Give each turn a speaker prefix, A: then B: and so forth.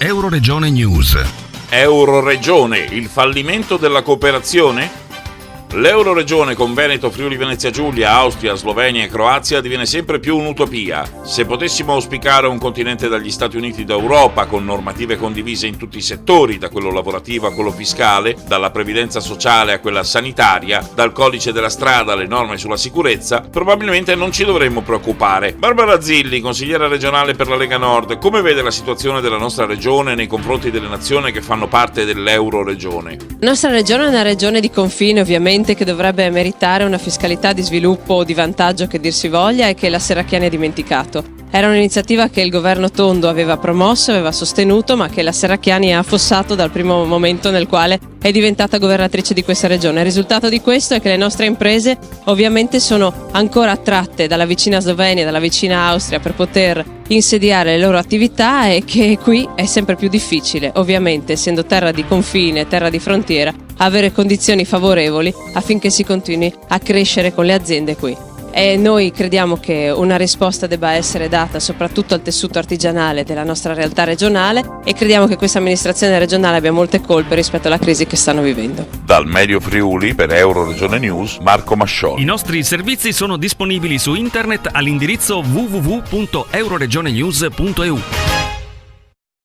A: Euroregione News.
B: Euroregione, il fallimento della cooperazione? L'Euroregione con Veneto, Friuli Venezia Giulia, Austria, Slovenia e Croazia diviene sempre più un'utopia. Se potessimo auspicare un continente dagli Stati Uniti d'Europa con normative condivise in tutti i settori, da quello lavorativo a quello fiscale, dalla previdenza sociale a quella sanitaria, dal codice della strada alle norme sulla sicurezza, probabilmente non ci dovremmo preoccupare. Barbara Zilli, consigliera regionale per la Lega Nord, come vede la situazione della nostra regione nei confronti delle nazioni che fanno parte dell'Euroregione?
C: La nostra regione è una regione di confine, ovviamente, che dovrebbe meritare una fiscalità di sviluppo o di vantaggio che dir si voglia e che la Serracchiani ha dimenticato. Era un'iniziativa che il governo Tondo aveva promosso, aveva sostenuto, ma che la Serracchiani ha affossato dal primo momento nel quale è diventata governatrice di questa regione. Il risultato di questo è che le nostre imprese ovviamente sono ancora attratte dalla vicina Slovenia e dalla vicina Austria per poter insediare le loro attività e che qui è sempre più difficile, ovviamente essendo terra di confine, terra di frontiera, avere condizioni favorevoli affinché si continui a crescere con le aziende qui. E noi crediamo che una risposta debba essere data soprattutto al tessuto artigianale della nostra realtà regionale e crediamo che questa amministrazione regionale abbia molte colpe rispetto alla crisi che stanno vivendo.
B: Dal Medio Friuli per Euroregione News, Marco Mascioli.
A: I nostri servizi sono disponibili su internet all'indirizzo www.euroregionenews.eu.